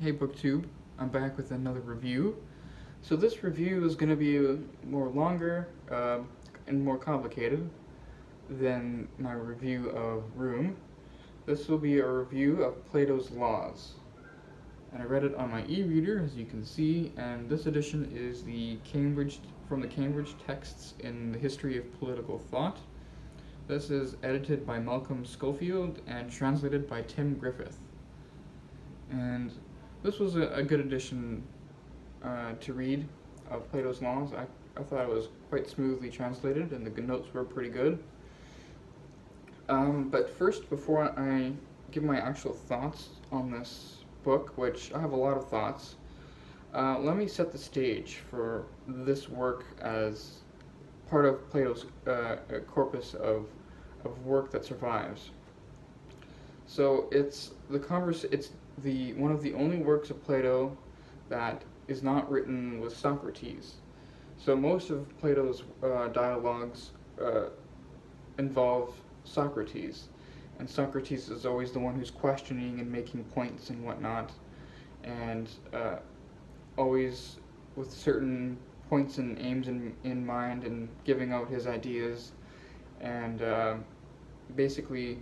Hey BookTube, I'm back with another review. So this review is going to be more longer and more complicated than my review of Room. This will be a review of Plato's Laws. And I read it on my e-reader, as you can see, and this edition is from the Cambridge Texts in the History of Political Thought. This is edited by Malcolm Schofield and translated by Tim Griffith. And this was a good edition to read of Plato's Laws. I thought it was quite smoothly translated, and the notes were pretty good. But first, before I give my actual thoughts on this book, which I have a lot of thoughts, let me set the stage for this work as part of Plato's corpus of work that survives. So it's one of the only works of Plato that is not written with Socrates. So most of Plato's dialogues involve Socrates, and Socrates is always the one who's questioning and making points and whatnot, and always with certain points and aims in mind, and giving out his ideas, and basically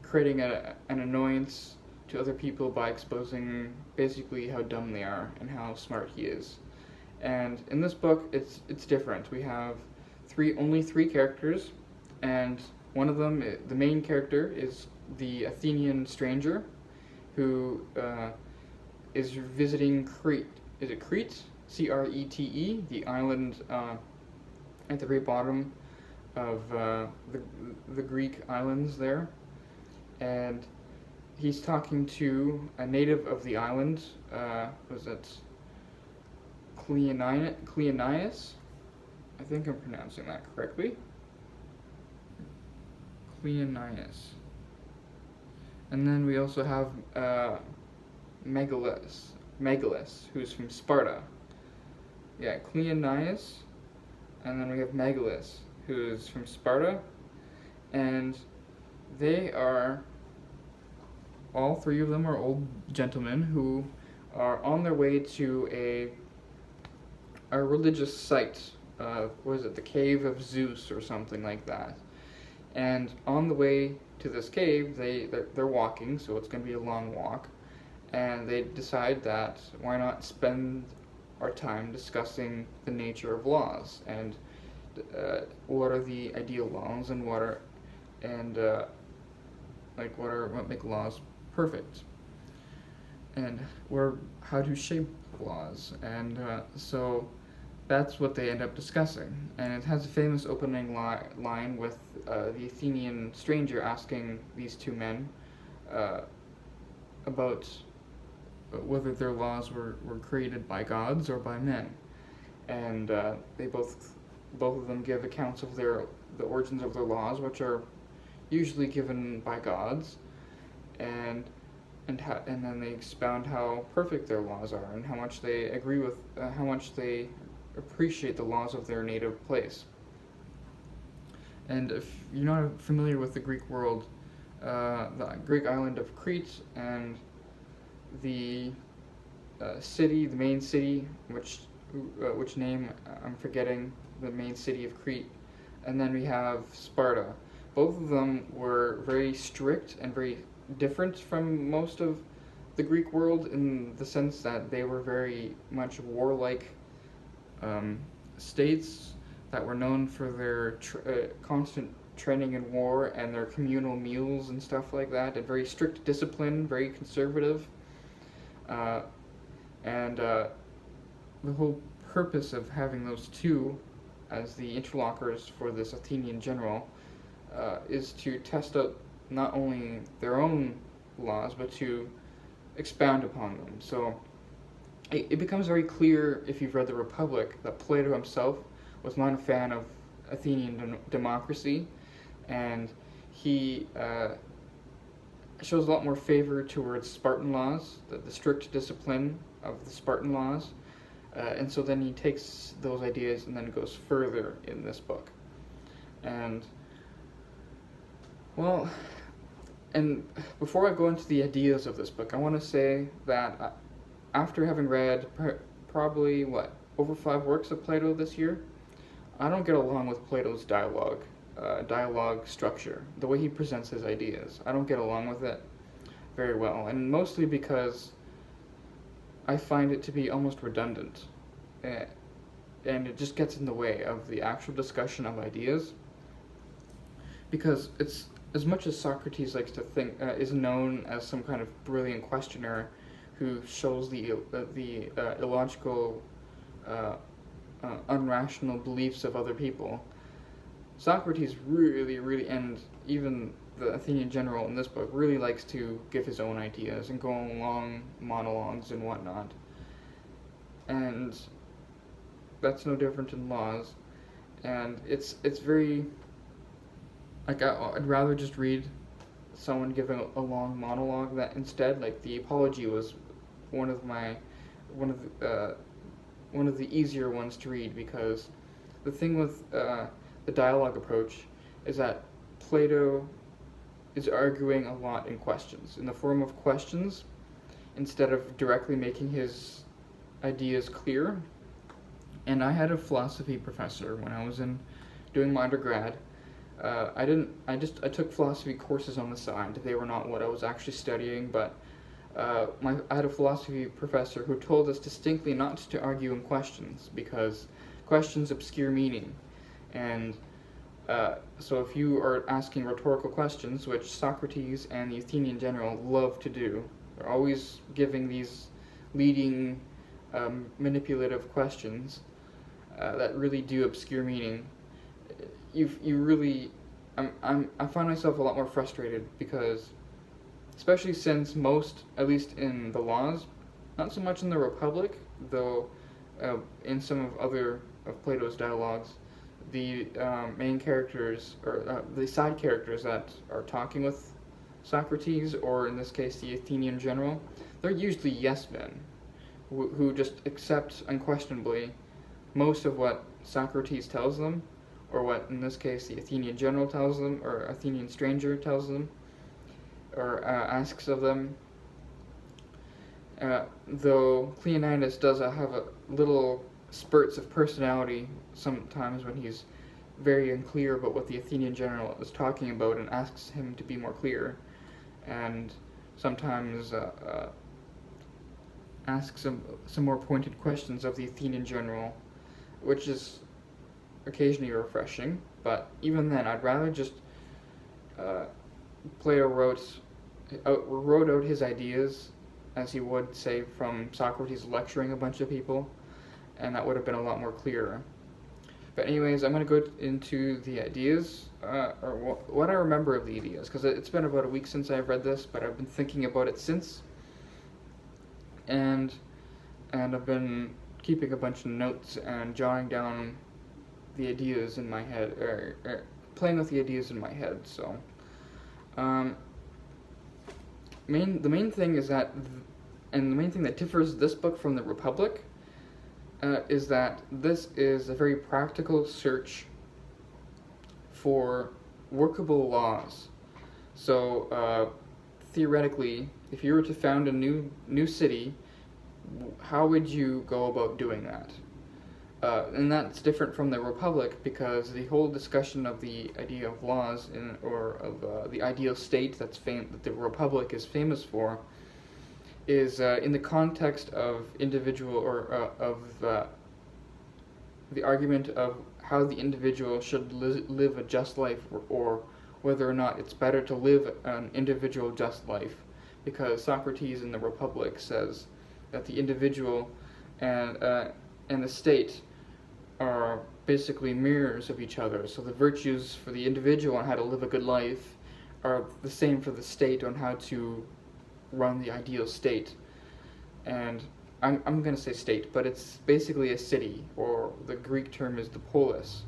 creating an annoyance to other people by exposing basically how dumb they are and how smart he is. And in this book, it's different. We have only three characters, and one of them, the main character, is the Athenian stranger, who is visiting Crete. Is it Crete? Crete, the island at the very bottom of the Greek islands there. And he's talking to a native of the island. Was it Cleonias? I think I'm pronouncing that correctly. Cleonias. And then we also have Megalus, who's from Sparta. Yeah, Cleonias. And then we have Megalus, who's from Sparta. And they are, all three of them are old gentlemen who are on their way to a religious site. Was it the Cave of Zeus or something like that? And on the way to this cave, they're walking, so it's going to be a long walk. And they decide that why not spend our time discussing the nature of laws, and what are the ideal laws, and what make laws perfect, and how to shape laws. And so that's what they end up discussing. And it has a famous opening line with the Athenian stranger asking these two men about whether their laws were created by gods or by men. And they both of them give accounts of the origins of their laws, which are usually given by gods, and then they expound how perfect their laws are, and how much they agree with, how much they appreciate the laws of their native place. And if you're not familiar with the Greek world, the Greek island of Crete, and the main city, which name I'm forgetting, the main city of Crete, and then we have Sparta. Both of them were very strict and very different from most of the Greek world, in the sense that they were very much warlike states that were known for their constant training in war, and their communal meals and stuff like that, and very strict discipline, very conservative. And the whole purpose of having those two as the interlocutors for this Athenian general is to test out not only their own laws, but to expound upon them. So it becomes very clear, if you've read The Republic, that Plato himself was not a fan of Athenian democracy, and he shows a lot more favor towards Spartan laws, the strict discipline of the Spartan laws. And so then he takes those ideas and then goes further in this book. And, well, And before I go into the ideas of this book, I want to say that after having read probably, over 5 works of Plato this year, I don't get along with Plato's dialogue structure, the way he presents his ideas. I don't get along with it very well, and mostly because I find it to be almost redundant, and it just gets in the way of the actual discussion of ideas. Because it's, as much as Socrates likes to think, is known as some kind of brilliant questioner who shows the illogical, unrational beliefs of other people, Socrates really, and even the Athenian general in this book, really likes to give his own ideas and go on long monologues and whatnot. And that's no different in laws. And it's very, like, I'd rather just read someone giving a long monologue that instead, like, the Apology was one of the easier ones to read, because the thing with the dialogue approach is that Plato is arguing a lot in questions, in the form of questions, instead of directly making his ideas clear. And I had a philosophy professor when I was doing my undergrad. I took philosophy courses on the side. They were not what I was actually studying, but I had a philosophy professor who told us distinctly not to argue in questions, because questions obscure meaning. And so if you are asking rhetorical questions, which Socrates and the Athenian general love to do, they're always giving these leading, manipulative questions that really do obscure meaning. I find myself a lot more frustrated, because, especially since most, at least in the laws, not so much in the Republic, though in some of Plato's dialogues, the main characters, or the side characters that are talking with Socrates, or in this case the Athenian general, they're usually yes men, who just accept unquestionably most of what Socrates tells them, or what in this case the Athenian general tells them, or Athenian stranger tells them, or asks of them. Though Cleonidas does have a little spurts of personality sometimes when he's very unclear about what the Athenian general is talking about and asks him to be more clear, and sometimes asks some more pointed questions of the Athenian general, which is occasionally refreshing. But even then, I'd rather just Plato wrote out his ideas as he would, say, from Socrates lecturing a bunch of people, and that would have been a lot more clearer. But anyways, I'm going to go into the ideas, or what I remember of the ideas, because it's been about a week since I've read this, but I've been thinking about it since, and I've been keeping a bunch of notes and jotting down the ideas in my head, or playing with the ideas in my head. So, the main thing is that, and the main thing that differs this book from the Republic, is that this is a very practical search for workable laws. So, theoretically, if you were to found a new city, how would you go about doing that? And that's different from the Republic, because the whole discussion of the idea of laws, or of the ideal state that the Republic is famous for, is in the context of individual, or of the argument of how the individual should live a just life, or whether or not it's better to live an individual just life. Because Socrates in the Republic says that the individual and the state are basically mirrors of each other. So the virtues for the individual on how to live a good life are the same for the state on how to run the ideal state. And I'm going to say state, but it's basically a city, or the Greek term is the polis.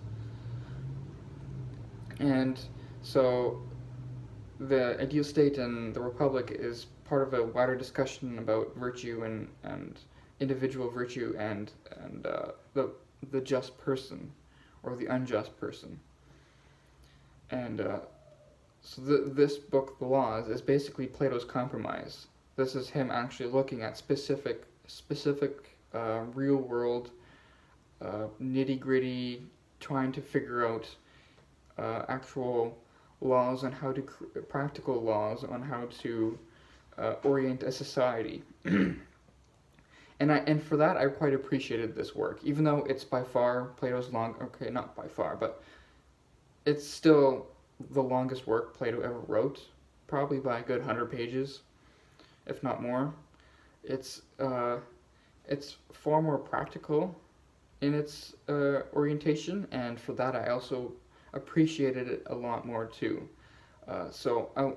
And so the ideal state in the Republic is part of a wider discussion about virtue and individual virtue and the just person or the unjust person. And So this book, The Laws, is basically Plato's compromise. This is him actually looking at specific real world nitty gritty, trying to figure out actual laws on how to practical laws on how to orient a society. And for that I quite appreciated this work, even though it's by far Plato's long. Okay, not by far, but it's still the longest work Plato ever wrote, probably by a good 100 pages, if not more. It's far more practical in its orientation, and for that I also appreciated it a lot more too. So I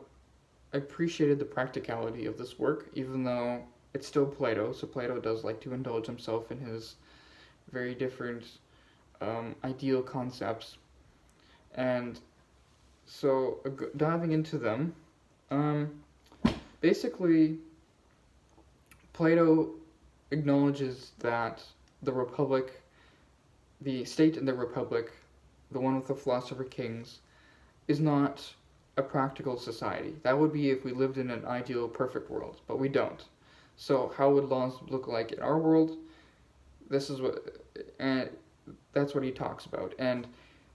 appreciated the practicality of this work, even though it's still Plato. So Plato does like to indulge himself in his very different ideal concepts, and so diving into them, basically Plato acknowledges that the Republic, the state in the Republic, the one with the philosopher kings, is not a practical society. That would be if we lived in an ideal, perfect world, but we don't. So how would laws look like in our world? This is what, and that's what he talks about, and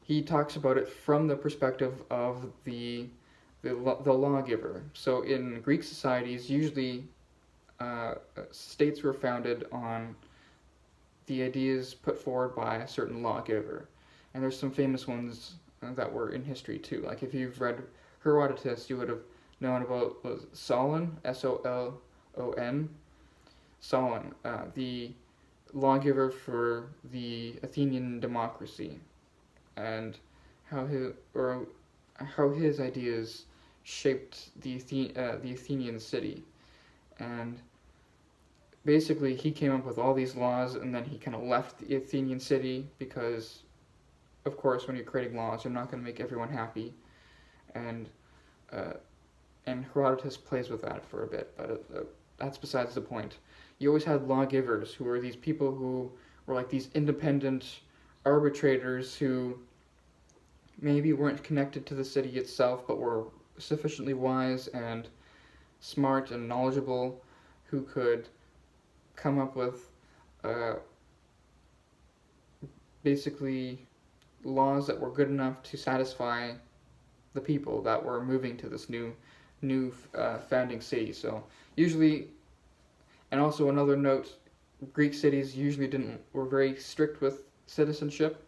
he talks about it from the perspective of the lawgiver. So in Greek societies, usually states were founded on the ideas put forward by a certain lawgiver, and there's some famous ones that were in history too. Like if you've read Herodotus, you would have known about Solon, Solon, Solon, the lawgiver for the Athenian democracy, and how his ideas shaped the Athenian city. And basically he came up with all these laws, and then he kind of left the Athenian city because, of course, when you're creating laws, you're not going to make everyone happy, and Herodotus plays with that for a bit, but that's besides the point. You always had lawgivers who were these people who were like these independent arbitrators who maybe weren't connected to the city itself, but were sufficiently wise and smart and knowledgeable, who could come up with basically laws that were good enough to satisfy the people that were moving to this new founding city. So usually, and also another note, Greek cities usually were very strict with citizenship.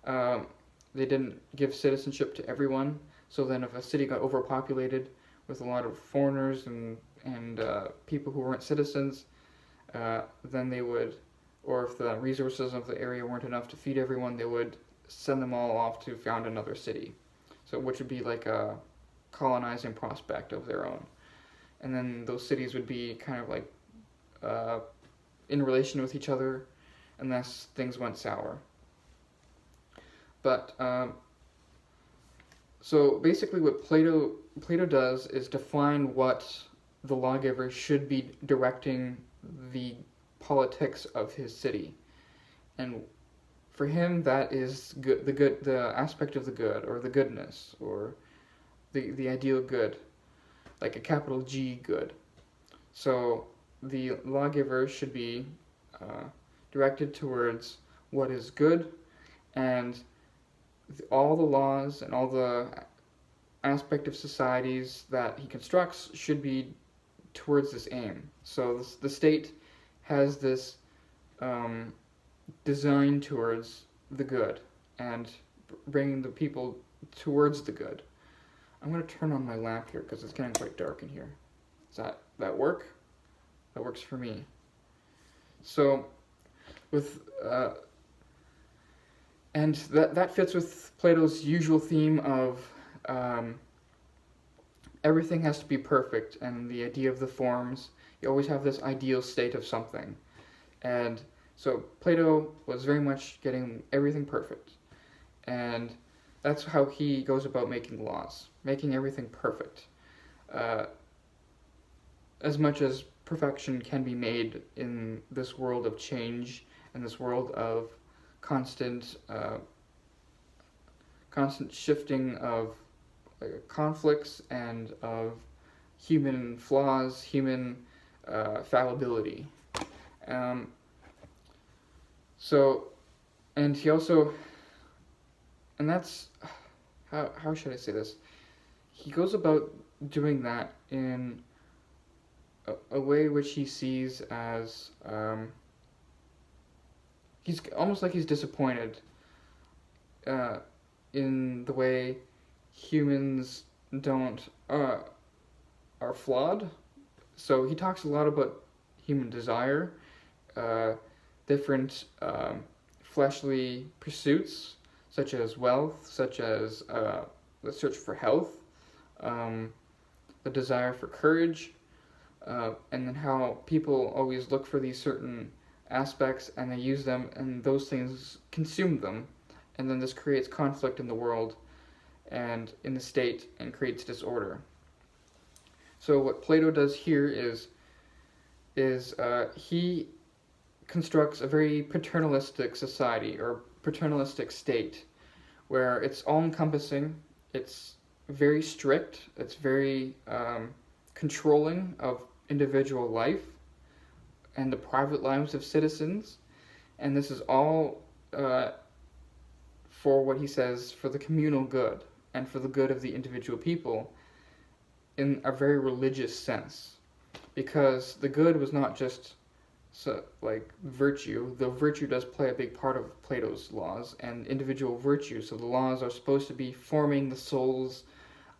They didn't give citizenship to everyone. So then, if a city got overpopulated with a lot of foreigners and people who weren't citizens, then they would, or if the resources of the area weren't enough to feed everyone, they would send them all off to found another city. So which would be like a colonizing prospect of their own. And then those cities would be kind of like in relation with each other, unless things went sour. But so basically what Plato does is define what the lawgiver should be directing the politics of his city. And for him, that is the aspect of the good, or the goodness, or the ideal good, like a capital G good. So the lawgiver should be directed towards what is good, and all the laws and all the aspect of societies that he constructs should be towards this aim. So the state has this design towards the good and bringing the people towards the good. I'm going to turn on my lamp here because it's getting quite dark in here. Does that work? That works for me. So with and that fits with Plato's usual theme of everything has to be perfect, and the idea of the forms. You always have this ideal state of something. And so Plato was very much getting everything perfect. And that's how he goes about making laws, making everything perfect. As much as perfection can be made in this world of change, in this world of constant shifting of conflicts and of human flaws, human fallibility. Um, so, and he also, and that's, how should I say this? He goes about doing that in a way which he sees as, he's almost like he's disappointed uh, in the way humans don't are flawed. So he talks a lot about human desire, uh, different fleshly pursuits, such as wealth, such as the search for health, um, the desire for courage, and then how people always look for these certain aspects and they use them, and those things consume them, and then this creates conflict in the world and in the state and creates disorder. So what Plato does here is he constructs a very paternalistic society or paternalistic state where it's all encompassing, it's very strict, it's very controlling of individual life and the private lives of citizens, and this is all for what he says for the communal good and for the good of the individual people in a very religious sense, because the good was not just like virtue, though virtue does play a big part of Plato's laws and individual virtue. So the laws are supposed to be forming the souls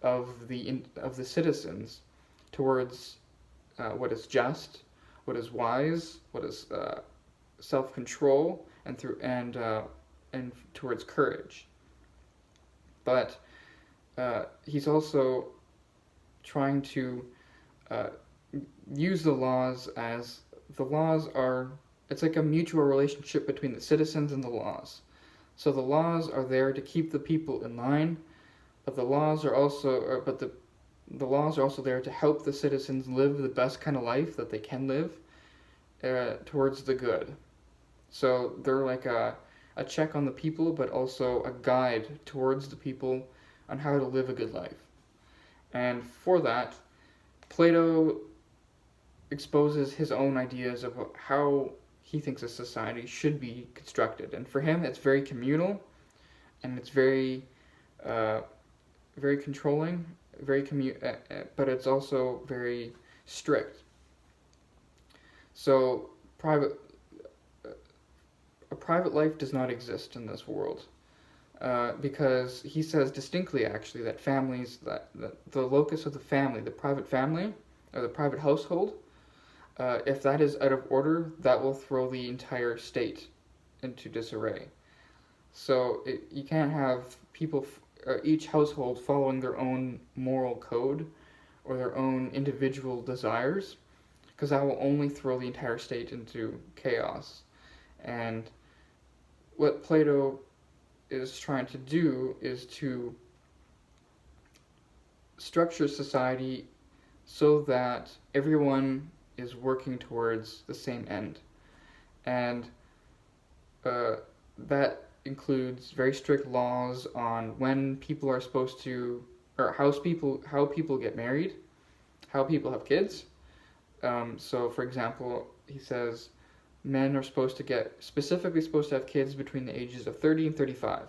of the citizens towards what is just, what is wise, what is self-control, and towards courage. But he's also trying to use the laws as it's like a mutual relationship between the citizens and the laws. So the laws are there to keep the people in line, but the laws are also the laws are also there to help the citizens live the best kind of life that they can live towards the good. So they're like a check on the people, but also a guide towards the people on how to live a good life. And for that, Plato exposes his own ideas of how he thinks a society should be constructed. And for him, it's very communal, and it's very, very controlling, but it's also very strict. So a private life does not exist in this world. Because he says distinctly, actually, that families, that the locus of the family, the private family, or the private household, if that is out of order, that will throw the entire state into disarray. So you can't have people, each household following their own moral code or their own individual desires, because that will only throw the entire state into chaos. And what Plato is trying to do is to structure society so that everyone is working towards the same end. And that includes very strict laws on when people are supposed to, or how people get married, how people have kids. So for example, he says men are specifically supposed to have kids between the ages of 30 and 35.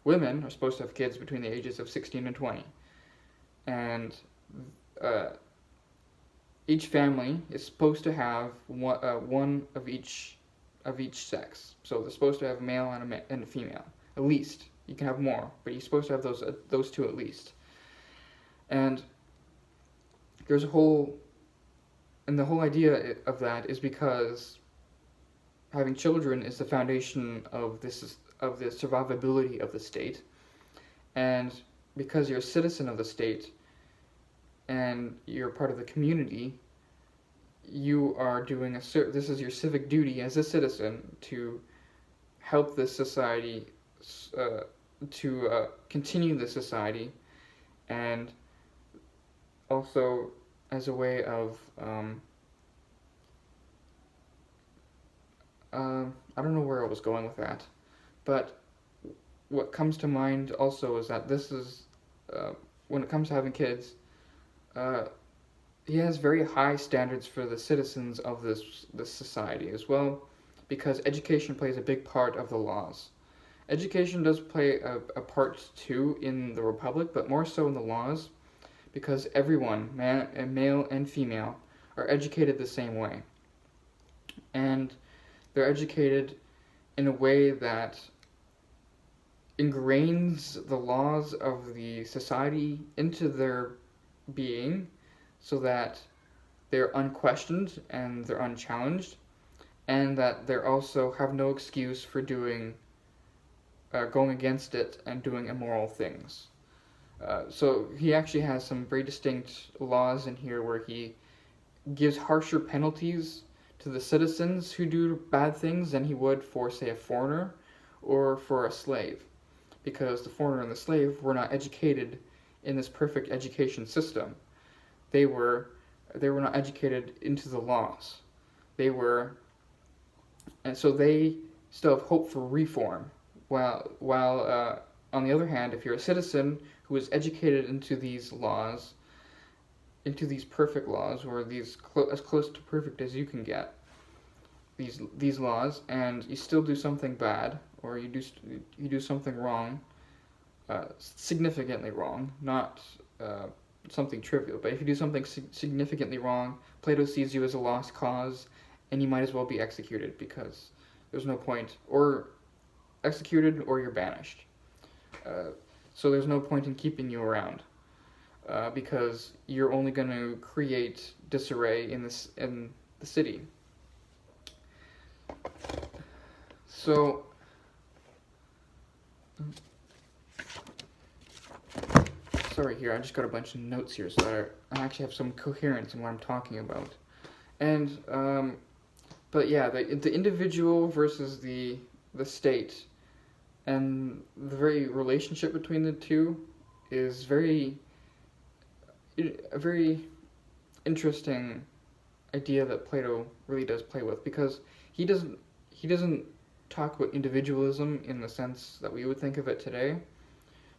Women are supposed to have kids between the ages of 16 and 20. And each family is supposed to have one of each sex. So they're supposed to have a male and a female, at least. You can have more, but you're supposed to have those two at least. And there's the whole idea of that is because having children is the foundation of the survivability of the state, and because you're a citizen of the state and you're part of the community, you are doing this is your civic duty as a citizen to help this society to continue the society, and also as a way of I don't know where I was going with that, but what comes to mind also is that this is when it comes to having kids, uh, he has very high standards for the citizens of this society as well, because education plays a big part of the laws. Education does play a part too in the Republic, but more so in the laws, because everyone, male and female, are educated the same way. And they're educated in a way that ingrains the laws of the society into their being so that they're unquestioned and they're unchallenged, and that they also have no excuse for going against it and doing immoral things. So he actually has some very distinct laws in here where he gives harsher penalties to the citizens who do bad things than he would for, say, a foreigner or for a slave, because the foreigner and the slave were not educated in this perfect education system. They were not educated into the laws. And so they still have hope for reform. While on the other hand, if you're a citizen who is educated into these laws, into these perfect laws, or these as close to perfect as you can get, these laws, and you still do something bad, or you do something wrong, significantly wrong, not something trivial, but if you do something significantly wrong, Plato sees you as a lost cause, and you might as well be executed, because there's no point, or executed, or you're banished. So there's no point in keeping you around, because you're only going to create disarray in the city. So sorry here, I just got a bunch of notes here so that I actually have some coherence in what I'm talking about. And but yeah, the individual versus the state, and the very relationship between the two is a very interesting idea that Plato really does play with, because he doesn't talk about individualism in the sense that we would think of it today,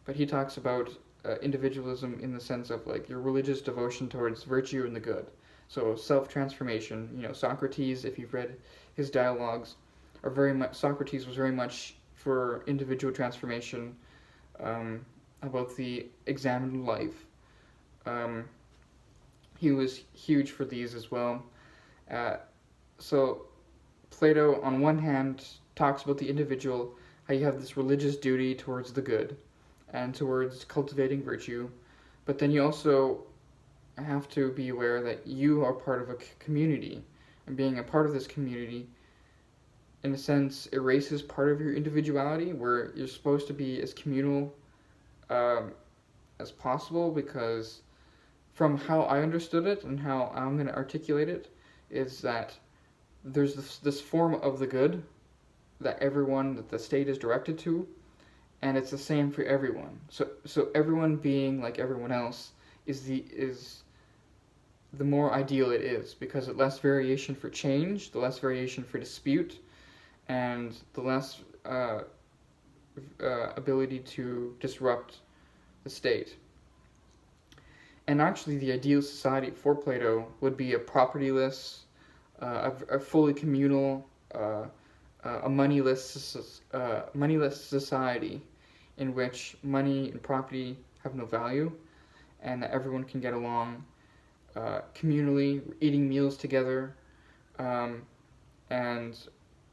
but he talks about individualism in the sense of like your religious devotion towards virtue and the good. So self-transformation. Socrates, if you've read his dialogues, are very much Socrates was very much for individual transformation, about the examined life. He was huge for these as well. So Plato, on one hand, talks about the individual, how you have this religious duty towards the good and towards cultivating virtue, but then you also have to be aware that you are part of a community, and being a part of this community, in a sense, erases part of your individuality, where you're supposed to be as communal as possible, because from how I understood it and how I'm going to articulate it, is that there's this form of the good that the state is directed to, and it's the same for everyone. So everyone being like everyone else is the more ideal it is, because the less variation for change, the less variation for dispute, and the less ability to disrupt the state. And actually, the ideal society for Plato would be a propertyless, a fully communal, a moneyless society, in which money and property have no value, and that everyone can get along communally, eating meals together, and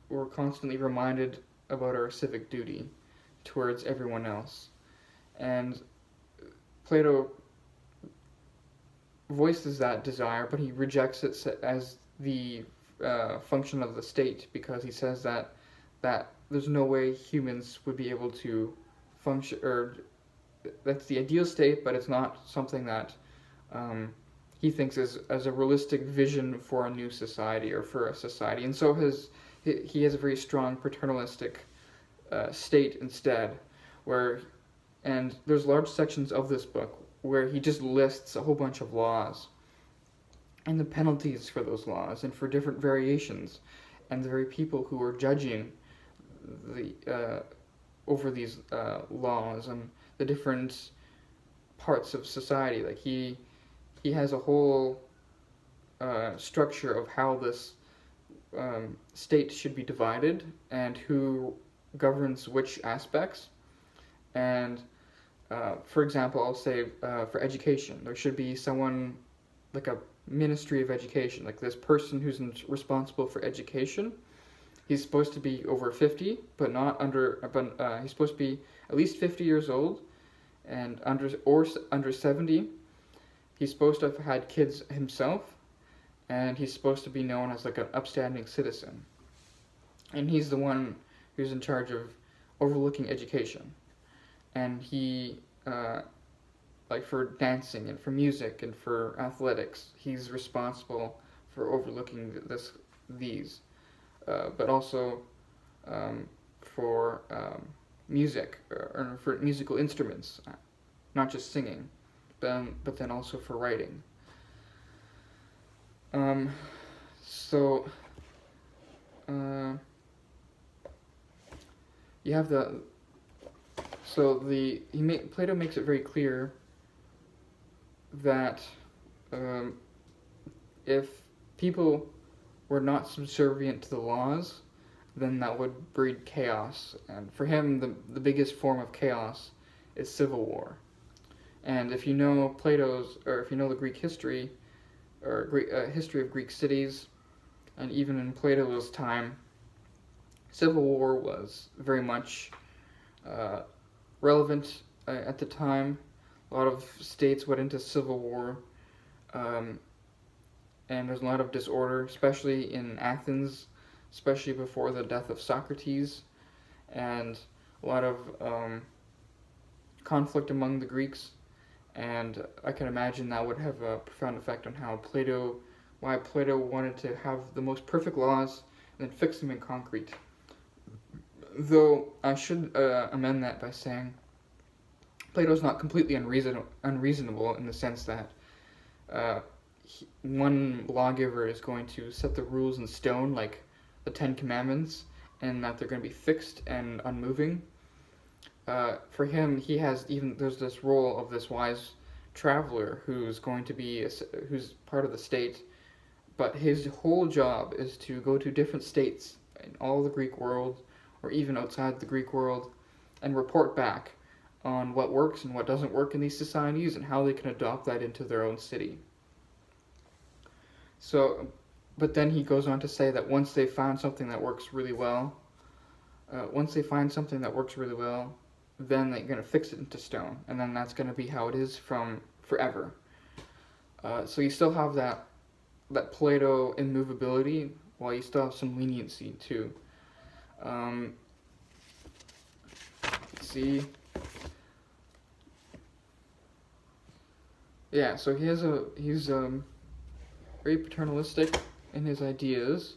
we're constantly reminded about our civic duty towards everyone else. And Plato voices that desire, but he rejects it as the function of the state, because he says that there's no way humans would be able to function, or that's the ideal state, but it's not something that he thinks as a realistic vision for a new society or for a society. And so he has a very strong paternalistic state instead, and there's large sections of this book where he just lists a whole bunch of laws and the penalties for those laws and for different variations, and the very people who are judging over these laws, and the different parts of society. Like he has a whole structure of how this state should be divided and who governs which aspects. And for example, I'll say for education, there should be someone like a ministry of education, like this person who's responsible for education. He's supposed to be over 50, but not under. But he's supposed to be at least 50 years old, and under 70. He's supposed to have had kids himself, and he's supposed to be known as like an upstanding citizen. And he's the one who's in charge of overlooking education. And he, like for dancing and for music and for athletics, he's responsible for overlooking these. But also for music or for musical instruments, not just singing, but then also for writing. So you have Plato makes it very clear that if people were not subservient to the laws, then that would breed chaos. And for him, the biggest form of chaos is civil war. And if you know if you know the Greek history, or history of Greek cities, and even in Plato's time, civil war was very much relevant at the time. A lot of states went into civil war, and there's a lot of disorder, especially in Athens, especially before the death of Socrates, and a lot of conflict among the Greeks. And I can imagine that would have a profound effect on why Plato wanted to have the most perfect laws and then fix them in concrete. Though I should amend that by saying Plato's not completely unreasonable in the sense that one lawgiver is going to set the rules in stone, like the Ten Commandments, and that they're going to be fixed and unmoving. For him, there's this role of this wise traveler who's part of the state, but his whole job is to go to different states in all the Greek world, or even outside the Greek world, and report back on what works and what doesn't work in these societies and how they can adopt that into their own city. So, but then he goes on to say that once they find something that works really well, then they're going to fix it into stone, and then that's going to be how it is from forever. So you still have that Plato immovability, while you still have some leniency too. Let's see. Yeah, so he's very paternalistic in his ideas.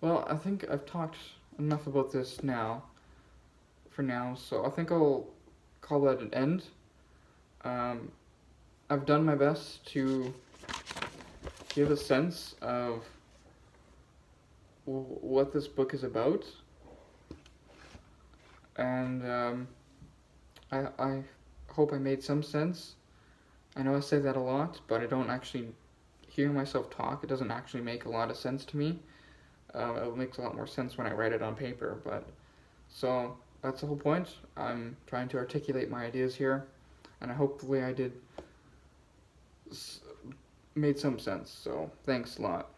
Well, I think I've talked enough about this for now, so I think I'll call that an end. I've done my best to give a sense of what this book is about, and I hope I made some sense. I know I say that a lot, but I don't actually hear myself talk. It doesn't actually make a lot of sense to me. It makes a lot more sense when I write it on paper, so that's the whole point. I'm trying to articulate my ideas here, and hopefully I made some sense, so thanks a lot.